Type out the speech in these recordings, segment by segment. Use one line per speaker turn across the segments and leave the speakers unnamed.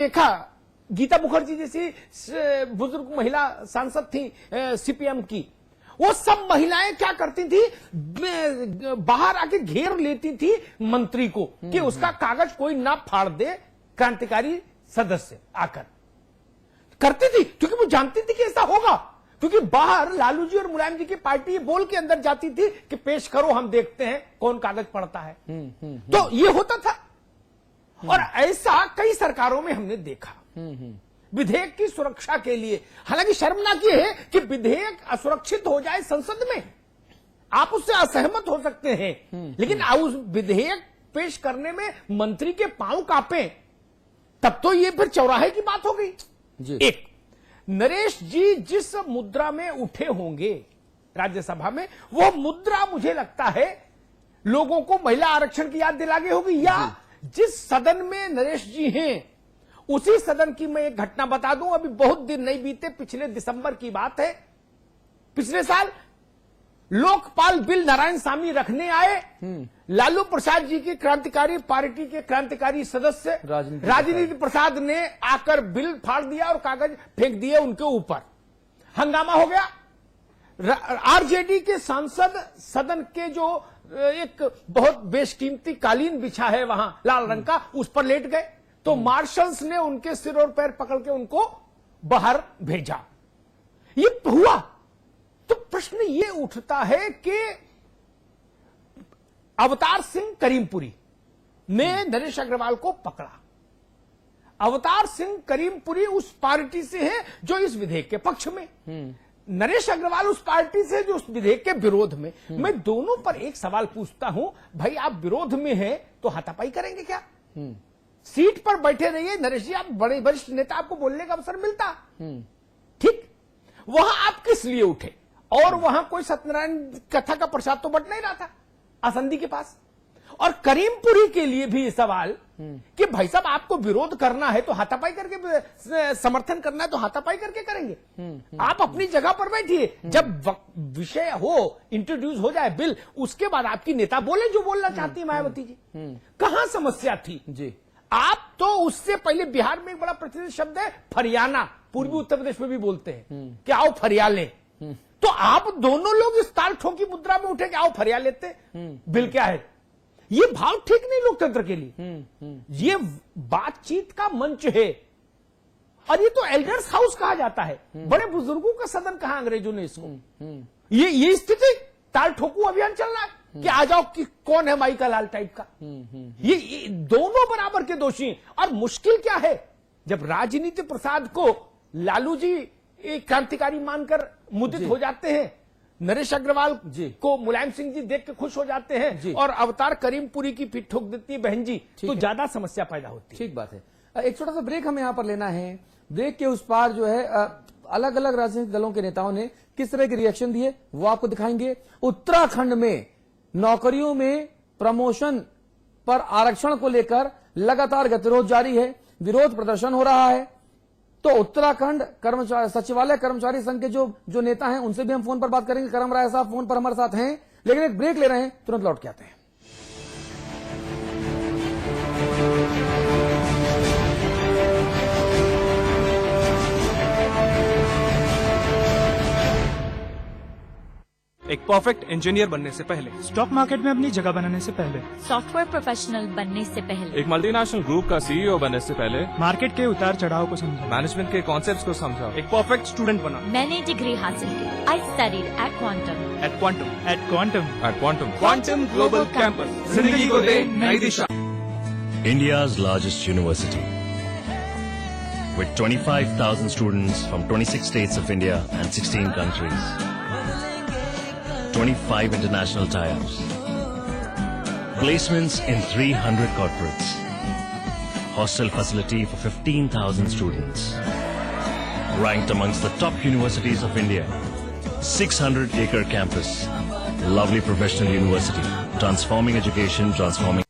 देखा गीता मुखर्जी जैसी बुजुर्ग महिला सांसद थी सीपीएम की, वो सब महिलाएं क्या करती थी, बाहर आके घेर लेती थी मंत्री को कि उसका कागज कोई ना फाड़ दे, क्रांतिकारी सदस्य आकर करती थी, क्योंकि वो जानती थी कि ऐसा होगा। क्योंकि बाहर लालू जी और मुलायम जी की पार्टी बोल के अंदर जाती थी कि पेश करो, हम देखते हैं कौन कागज पढ़ता है। तो ये होता था और ऐसा कई सरकारों में हमने देखा। विधेयक की सुरक्षा के लिए, हालांकि शर्मनाक ये है कि विधेयक असुरक्षित हो जाए संसद में, आप उससे असहमत हो सकते हैं, लेकिन उस विधेयक पेश करने में मंत्री के पांव कांपे, तब तो ये फिर चौराहे की बात हो गई जी। एक नरेश जी जिस मुद्रा में उठे होंगे राज्यसभा में, वो मुद्रा मुझे लगता है लोगों को महिला आरक्षण की याद दिला गई होगी, या जिस सदन में नरेश जी हैं उसी सदन की मैं एक घटना बता दूं। अभी बहुत दिन नहीं बीते, पिछले दिसंबर की बात है, पिछले साल लोकपाल बिल नारायणसामी रखने आए, लालू प्रसाद जी की क्रांतिकारी पार्टी के क्रांतिकारी सदस्य राजनीति प्रसाद ने आकर बिल फाड़ दिया और कागज फेंक दिए उनके ऊपर, हंगामा हो गया। आरजेडी के सांसद सदन के जो एक बहुत बेशकीमती कालीन बिछा है वहां लाल रंग का, उस पर लेट गए, तो मार्शल्स ने उनके सिर और पैर पकड़ के उनको बाहर भेजा। ये हुआ तो प्रश्न ये उठता है कि अवतार सिंह करीमपुरी ने नरेश अग्रवाल को पकड़ा। अवतार सिंह करीमपुरी उस पार्टी से है जो इस विधेयक के पक्ष में, नरेश अग्रवाल उस पार्टी से जो उस विधेयक के विरोध में। मैं दोनों पर एक सवाल पूछता हूं, भाई आप विरोध में हैं तो हाथापाई करेंगे क्या? सीट पर बैठे रहिए नरेश जी, आप बड़े वरिष्ठ नेता, आपको बोलने का अवसर मिलता, ठीक, वहां आप किस लिए उठे? और वहां कोई सत्यनारायण कथा का प्रसाद तो बट नहीं रहा था आसंदी के पास। और करीमपुरी के लिए भी सवाल कि भाई साहब आपको विरोध करना है तो हाथापाई करके, समर्थन करना है तो हाथापाई करके करेंगे, आप अपनी जगह पर बैठिए, जब विषय हो, इंट्रोड्यूस हो जाए बिल, उसके बाद आपकी नेता बोले जो बोलना चाहती है मायावती जी। कहां समस्या थी जी? आप तो उससे पहले बिहार में एक बड़ा प्रचलित शब्द है फरियाना, पूर्वी उत्तर प्रदेश में भी बोलते हैं कि आओ फरिया ले, तो आप दोनों लोग इस ताल ठोकी मुद्रा में उठे कि आओ फरिया लेते। बिल क्या है? ये भाव ठीक नहीं लोकतंत्र के लिए। ये बातचीत का मंच है और ये तो एल्डर्स हाउस कहा जाता है, बड़े बुजुर्गों का सदन कहा अंग्रेजों ने इसको। ये स्थिति ताल ठोकू अभियान चल रहा है कि आ जाओ कि कौन है माई का लाल टाइप का। ये दोनों बराबर के दोषी हैं। और मुश्किल क्या है, जब राजनीति प्रसाद को लालू जी क्रांतिकारी मानकर मुदित हो जाते हैं, नरेश अग्रवाल को मुलायम सिंह जी देख के खुश हो जाते हैं और अवतार करीमपुरी की पीठ ठोक देती है बहन जी, तो ज्यादा समस्या पैदा होती है।
ठीक बात है। एक छोटा सा ब्रेक हमें यहां पर लेना है। ब्रेक के उस पार जो है अलग अलग राजनीतिक दलों के नेताओं ने किस तरह के रिएक्शन दिए वो आपको दिखाएंगे। उत्तराखंड में नौकरियों में प्रमोशन पर आरक्षण को लेकर लगातार गतिरोध जारी है, विरोध प्रदर्शन हो रहा है। तो उत्तराखंड कर्मचारी सचिवालय कर्मचारी संघ के जो नेता हैं उनसे भी हम फोन पर बात करेंगे। करम राय साहब फोन पर हमारे साथ हैं, लेकिन एक ब्रेक ले रहे हैं, तुरंत लौट के आते हैं।
एक परफेक्ट इंजीनियर बनने से पहले,
स्टॉक मार्केट में अपनी जगह बनाने से पहले,
सॉफ्टवेयर प्रोफेशनल बनने से पहले,
एक मल्टीनेशनल ग्रुप का सीईओ बनने से पहले
मार्केट के उतार चढ़ाव को समझा,
मैनेजमेंट के कॉन्सेप्ट्स को समझा, एक परफेक्ट स्टूडेंट बना।
मैंने डिग्री हासिल की। I studied at quantum
quantum global campus, जिंदगी को दे नई दिशा।
India's largest university, with 25,000 students from 26 states of India and 16 countries. 25 international tie-ups, placements in 300 corporates, hostel facility for 15,000 students, ranked amongst the top universities of India, 600-acre campus, lovely professional university, transforming education, transforming.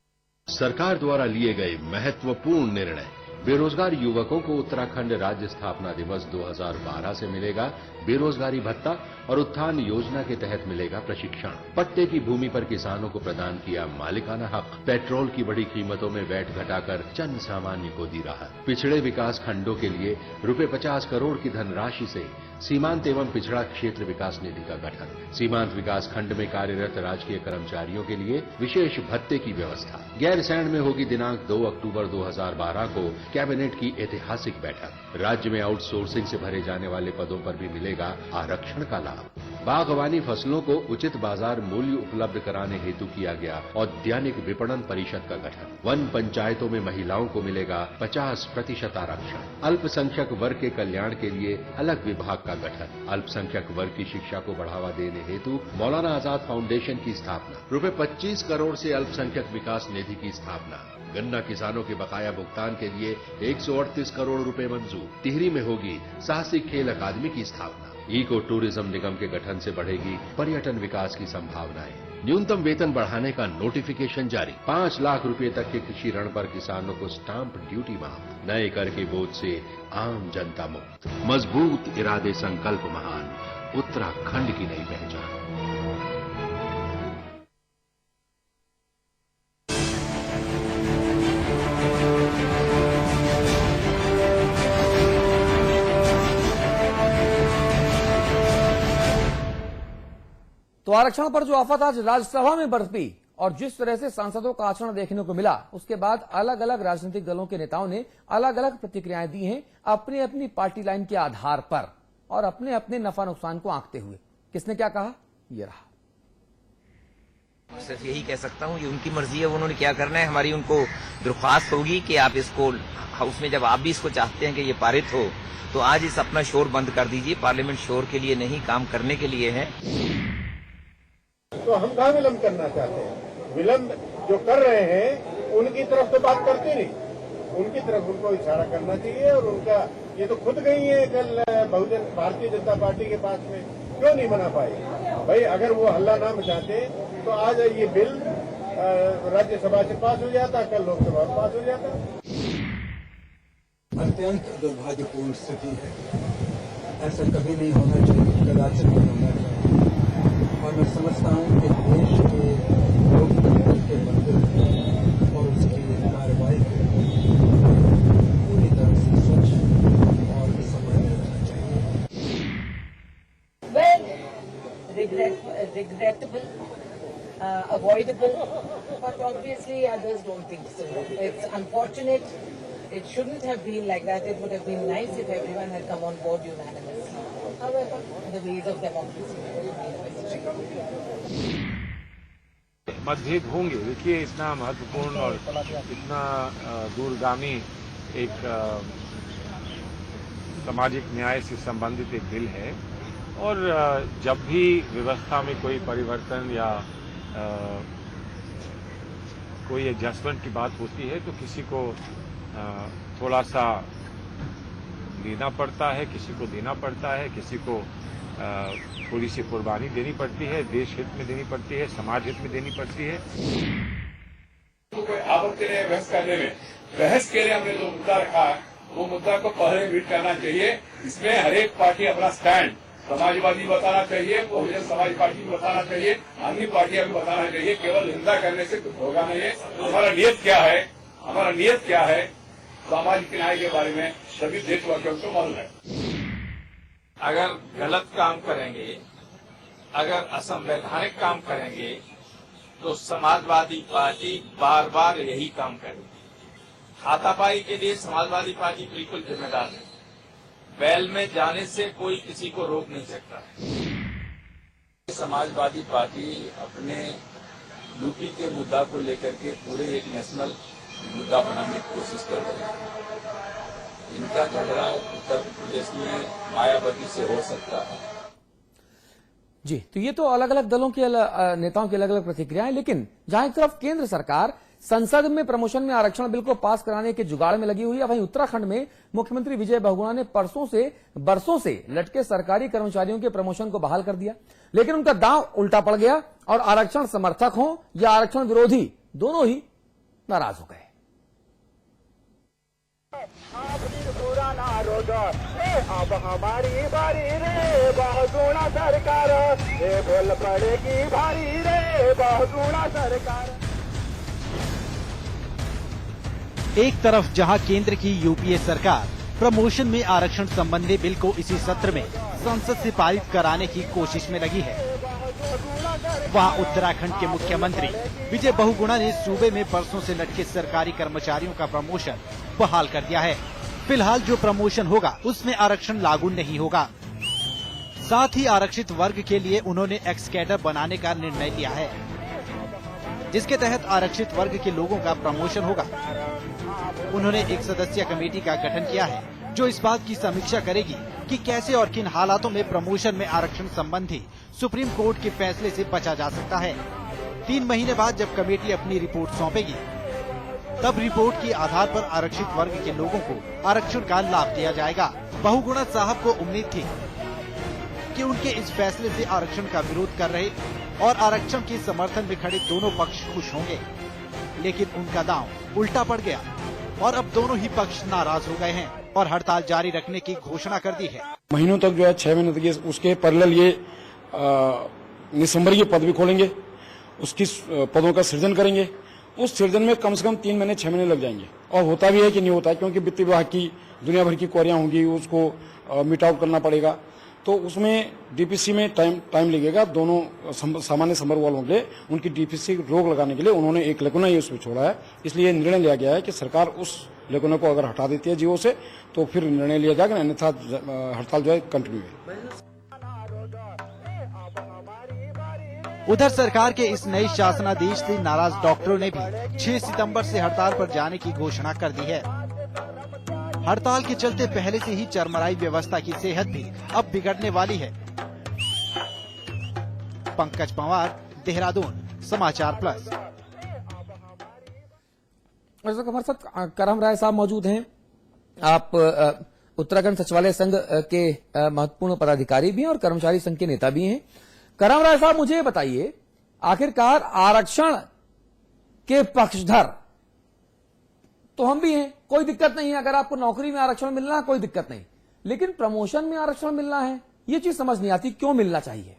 सरकार द्वारा लिए गए महत्वपूर्ण निर्णय बेरोजगार युवकों को उत्तराखंड राज्य स्थापना दिवस 2012 से मिलेगा बेरोजगारी भत्ता और उत्थान योजना के तहत मिलेगा प्रशिक्षण। पट्टे की भूमि पर किसानों को प्रदान किया मालिकाना हक। पेट्रोल की बढ़ी कीमतों में वैट घटाकर जन सामान्य को दी राहत। पिछड़े विकास खंडों के लिए ₹50 करोड़ की धनराशि से सीमांत एवं पिछड़ा क्षेत्र विकास निधि का गठन। सीमांत विकास खंड में कार्यरत राजकीय कर्मचारियों के लिए विशेष भत्ते की व्यवस्था। गैरसैंण में होगी दिनांक 2 अक्टूबर 2012 को कैबिनेट की ऐतिहासिक बैठक। राज्य में आउटसोर्सिंग से भरे जाने वाले पदों पर भी मिलेगा आरक्षण का लाभ। बागवानी फसलों को उचित बाजार मूल्य उपलब्ध कराने हेतु किया गया औद्यानिक विपणन परिषद का गठन। वन पंचायतों में महिलाओं को मिलेगा 50% आरक्षण। अल्पसंख्यक वर्ग के कल्याण के लिए अलग विभाग का गठन। अल्पसंख्यक वर्ग की शिक्षा को बढ़ावा देने हेतु मौलाना आजाद फाउंडेशन की स्थापना। ₹25 करोड़ से अल्पसंख्यक विकास निधि की स्थापना। गन्ना किसानों के बकाया भुगतान के लिए 138 करोड़ रुपए मंजूर। टिहरी में होगी साहसिक खेल अकादमी की स्थापना। इको टूरिज्म निगम के गठन से बढ़ेगी पर्यटन विकास की संभावनाएं। न्यूनतम वेतन बढ़ाने का नोटिफिकेशन जारी। 5 लाख रुपए तक के कृषि ऋण पर किसानों को स्टाम्प ड्यूटी माफ। नए कर के बोझ से आम जनता मुक्त। मजबूत इरादे संकल्प महान। उत्तराखंड की नई पहचान।
तो आरक्षण पर जो आफत आज राज्यसभा में बरपी और जिस तरह से सांसदों का आचरण देखने को मिला, उसके बाद अलग अलग राजनीतिक दलों के नेताओं ने अलग अलग प्रतिक्रियाएं दी हैं अपनी अपनी पार्टी लाइन के आधार पर और अपने अपने नफा नुकसान को आंकते हुए। किसने क्या कहा, ये रहा।
सिर्फ यही कह सकता हूँ, ये उनकी मर्जी है, उन्होंने क्या करना है। हमारी उनको दरख्वास्त होगी कि आप इसको हाउस में, जब आप भी इसको चाहते हैं कि ये पारित हो, तो आज इस अपना शोर बंद कर दीजिए। पार्लियामेंट शोर के लिए नहीं, काम करने के लिए है।
तो हम कहाँ विलम्ब करना चाहते हैं? विलम्ब जो कर रहे हैं उनकी तरफ तो बात करते नहीं, उनकी तरफ उनको इशारा करना चाहिए। और उनका ये तो खुद गई है कल बहुजन भारतीय जनता पार्टी के पास में, क्यों नहीं मना पाई? भाई अगर वो हल्ला ना मचाते तो आज ये बिल राज्यसभा से पास हो जाता, कल लोकसभा में पास हो जाता।
अत्यंत दुर्भाग्यपूर्ण स्थिति है। ऐसा कभी नहीं होना चाहिए, कदाचित नहीं होना चाहिए। और मैं समझता हूँ कि देश के लोकतंत्र के मंदिर और उसकी कार्रवाई को पूरी तरह से स्वच्छ और समय रखना चाहिए।
Regrettable, avoidable, but obviously others don't think so. It's unfortunate. It shouldn't have been like that. It would have been nice if everyone had come on board unanimously. However, the ways of democracy.
मतभेद होंगे। देखिए, इतना महत्वपूर्ण और इतना दूरगामी एक सामाजिक न्याय से संबंधित एक बिल है और जब भी व्यवस्था में कोई परिवर्तन या कोई एडजस्टमेंट की बात होती है तो किसी को थोड़ा सा लेना पड़ता है, किसी को देना पड़ता है, किसी को थोड़ी सी कुर्बानी देनी पड़ती है, देश हित में देनी पड़ती है, समाज हित में देनी पड़ती है।
कोई आपत्ति नहीं बहस करने में। बहस के लिए हमने जो मुद्दा रखा है वो मुद्दा को पहले मीट करना चाहिए। इसमें हर एक पार्टी अपना स्टैंड, समाजवादी बताना चाहिए, बहुजन समाज पार्टी भी बताना चाहिए, अन्य पार्टियां भी बताना चाहिए। केवल निंदा करने से कुछ होगा नहीं है। हमारा नियत क्या है, हमारा नियत क्या है, सामाजिक न्याय के बारे में सभी देशवासियों को मालूम है।
अगर गलत काम करेंगे, अगर असंवैधानिक काम करेंगे तो समाजवादी पार्टी बार बार यही काम करेगी। हाथापाई के लिए समाजवादी पार्टी बिल्कुल जिम्मेदार है। बैल में जाने से कोई किसी को रोक नहीं सकता। समाजवादी पार्टी अपने यूपी के मुद्दा को लेकर के पूरे एक नेशनल मुद्दा बनाने की कोशिश कर रहे हैं। इनका झगड़ा उत्तर प्रदेश में मायावती से हो सकता है।
जी, तो ये तो अलग अलग दलों के नेताओं की अलग अलग प्रतिक्रियाएं, लेकिन जहां एक तरफ केंद्र सरकार संसद में प्रमोशन में आरक्षण बिल को पास कराने के जुगाड़ में लगी हुई है, वहीं उत्तराखंड में मुख्यमंत्री विजय बहुगुणा ने बरसों से लटके सरकारी कर्मचारियों के प्रमोशन को बहाल कर दिया। लेकिन उनका दांव उल्टा पड़ गया और आरक्षण समर्थक हों या आरक्षण विरोधी, दोनों ही नाराज हो गए।
पुराना रोग अब हमारी बारी रे बहुगुणा सरकार ये बोल पड़ेगी भारी रे बहुगुणा सरकार।
एक तरफ जहां केंद्र की यूपीए सरकार प्रमोशन में आरक्षण संबंधी बिल को इसी सत्र में संसद से पारित कराने की कोशिश में लगी है, वहां उत्तराखंड के मुख्यमंत्री विजय बहुगुणा ने सूबे में बरसों से लटके सरकारी कर्मचारियों का प्रमोशन बहाल कर दिया है। फिलहाल जो प्रमोशन होगा उसमें आरक्षण लागू नहीं होगा। साथ ही आरक्षित वर्ग के लिए उन्होंने एक्स कैडर बनाने का निर्णय लिया है, जिसके तहत आरक्षित वर्ग के लोगों का प्रमोशन होगा। उन्होंने एक सदस्यीय कमेटी का गठन किया है जो इस बात की समीक्षा करेगी कि कैसे और किन हालातों में प्रमोशन में आरक्षण संबंधी सुप्रीम कोर्ट के फैसले से बचा जा सकता है। 3 महीने बाद जब कमेटी अपनी रिपोर्ट सौंपेगी, तब रिपोर्ट के आधार पर आरक्षित वर्ग के लोगों को आरक्षण का लाभ दिया जाएगा। बहुगुणा साहब को उम्मीद थी कि उनके इस फैसले से आरक्षण का विरोध कर रहे और आरक्षण के समर्थन में खड़े दोनों पक्ष खुश होंगे, लेकिन उनका दांव उल्टा पड़ गया और अब दोनों ही पक्ष नाराज हो गए हैं और हड़ताल जारी रखने की घोषणा कर दी है।
महीनों तक जो है 6 महीने तक उसके पैरेलल ये निसंबरीय पद भी खोलेंगे, उसकी पदों का सृजन करेंगे। उस सृजन में कम से कम 3 महीने 6 महीने लग जाएंगे और होता भी है कि नहीं होता है, क्योंकि वित्त विभाग की दुनिया भर की क्वेरियां होंगी, उसको मीट आउट करना पड़ेगा, तो उसमें डीपीसी में टाइम लगेगा। दोनों सामान्य संबर वालों के लिए उनकी डीपीसी रोक लगाने के लिए उन्होंने एक लेकुना ही उसमें छोड़ा है। इसलिए निर्णय लिया गया है कि सरकार उस लेकुने को अगर हटा देती है जीवो से तो फिर निर्णय लिया जाएगा, अन्यथा हड़ताल जो है कंटिन्यू है।
उधर सरकार के इस नए शासनादेश से नाराज डॉक्टरों ने भी 6 सितंबर से हड़ताल पर जाने की घोषणा कर दी है। हड़ताल के चलते पहले से ही चरमराई व्यवस्था की सेहत भी अब बिगड़ने वाली है। पंकज पंवार, देहरादून, समाचार प्लस।
हमारे साथ करम राय साहब मौजूद हैं। आप उत्तराखंड सचिवालय संघ के महत्वपूर्ण पदाधिकारी भी हैं और कर्मचारी संघ के नेता भी हैं। करम राय साहब, मुझे बताइए, आखिरकार आरक्षण के पक्षधर तो हम भी हैं, कोई दिक्कत नहीं है। अगर आपको नौकरी में आरक्षण मिलना है कोई दिक्कत नहीं, लेकिन प्रमोशन में आरक्षण मिलना है, ये चीज समझ नहीं आती, क्यों मिलना चाहिए?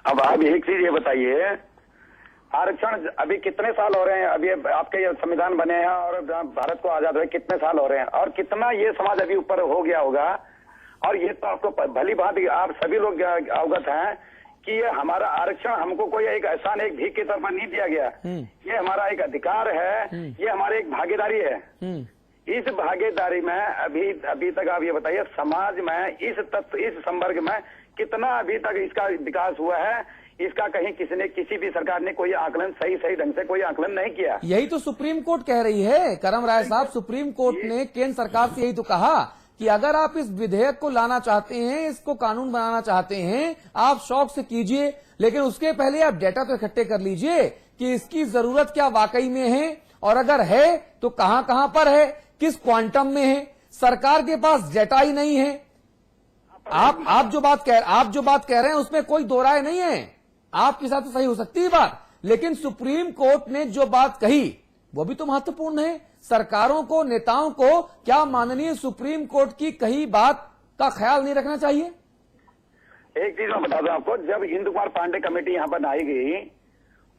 अब आप एक चीज ये बताइए, आरक्षण अभी कितने साल हो रहे हैं? अभी आपके ये संविधान बने हैं और भारत को आजाद हुए कितने साल हो रहे हैं, और कितना ये समाज अभी ऊपर हो गया होगा। और ये तो आपको भली बात आप सभी लोग अवगत हैं कि ये हमारा आरक्षण हमको कोई एक एहसान, एक भीख की तरफ नहीं दिया गया। ये हमारा एक अधिकार है, ये हमारी एक भागीदारी है। इस भागीदारी में अभी तक आप ये बताइए, समाज में इस संवर्ग में कितना अभी तक इसका विकास हुआ है? इसका कहीं किसी भी सरकार ने कोई आकलन सही ढंग से कोई आकलन नहीं किया।
यही तो सुप्रीम कोर्ट कह रही है करम राय साहब। सुप्रीम कोर्ट ने केंद्र सरकार से यही तो कहा कि अगर आप इस विधेयक को लाना चाहते हैं, इसको कानून बनाना चाहते हैं, आप शौक से कीजिए, लेकिन उसके पहले आप डेटा तो इकट्ठे कर लीजिए कि इसकी जरूरत क्या वाकई में है, और अगर है तो कहां कहां पर है, किस क्वांटम में है। सरकार के पास डेटा ही नहीं है। आप जो बात कह रहे हैं उसमें कोई दो राय नहीं है, आपके साथ तो सही हो सकती है बात, लेकिन सुप्रीम कोर्ट ने जो बात कही वो भी तो महत्वपूर्ण है। सरकारों को, नेताओं को क्या माननीय सुप्रीम कोर्ट की कही बात का ख्याल नहीं रखना चाहिए?
एक चीज मैं बता दूं आपको, जब इंदु कुमार पांडे कमेटी यहाँ पर आई गई,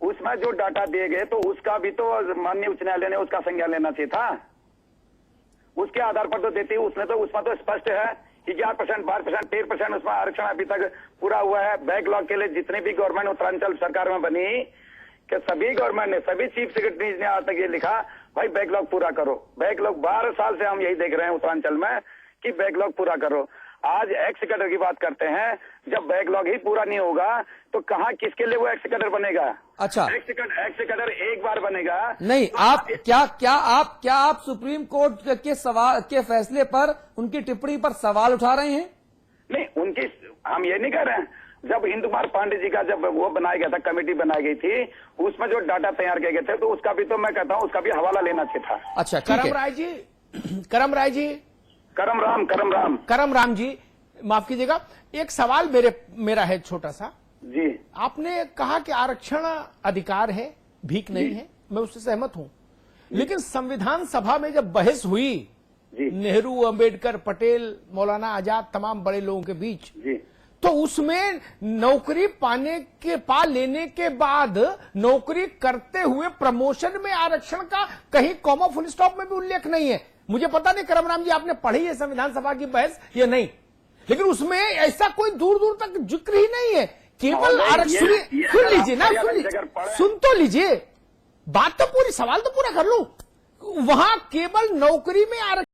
उसमें जो डाटा दिए गए तो उसका भी तो माननीय उच्च न्यायालय ने उसका संज्ञान लेना चाहिए था। उसके आधार पर तो देती, उसमें तो स्पष्ट है 11%, 12%, 13% उसमें आरक्षण अभी तक पूरा हुआ है। बैकलॉग के लिए जितनी भी गवर्नमेंट उत्तरांचल सरकार में बनी, कि सभी गवर्नमेंट ने, सभी चीफ सेक्रेटरीज ने आज तक ये लिखा, भाई बैकलॉग पूरा करो। बैकलॉग 12 साल से हम यही देख रहे हैं उत्तरांचल में कि बैकलॉग पूरा करो। आज एक्स कैडर की बात करते हैं, जब बैकलॉग ही पूरा नहीं होगा तो कहां किसके लिए वो एक्स कैडर बनेगा?
अच्छा,
एक्स कैडर एक बार बनेगा
नहीं। आप क्या आप सुप्रीम कोर्ट के फैसले पर, उनकी टिप्पणी पर सवाल उठा रहे हैं?
नहीं, उनकी हम ये नहीं कह रहे हैं। जब इंदु कुमार पांडे जी का जब वो बनाया गया था, कमेटी बनाई गई थी, उसमें जो डाटा तैयार किए गए थे, तो उसका भी तो मैं कहता हूँ उसका भी हवाला लेना चाहिए था।
अच्छा,
करम राम जी, माफ कीजिएगा, एक सवाल मेरा है छोटा सा
जी।
आपने कहा कि आरक्षण अधिकार है, भीख नहीं है, मैं उससे सहमत हूं, लेकिन संविधान सभा में जब बहस हुई नेहरू, अंबेडकर, पटेल, मौलाना आजाद, तमाम बड़े लोगों के बीच, तो उसमें नौकरी पा लेने के बाद नौकरी करते हुए प्रमोशन में आरक्षण का कहीं कॉमा फुल स्टॉप में भी उल्लेख नहीं है। मुझे पता नहीं करमराम जी आपने पढ़ी है संविधान सभा की बहस या नहीं, लेकिन उसमें ऐसा कोई दूर दूर तक जिक्र ही नहीं है। केवल आरक्षण, सुन लीजिए ना, सुन तो लीजिए, बात तो पूरी, सवाल तो पूरा कर लूं। वहां केवल नौकरी में आरक्षण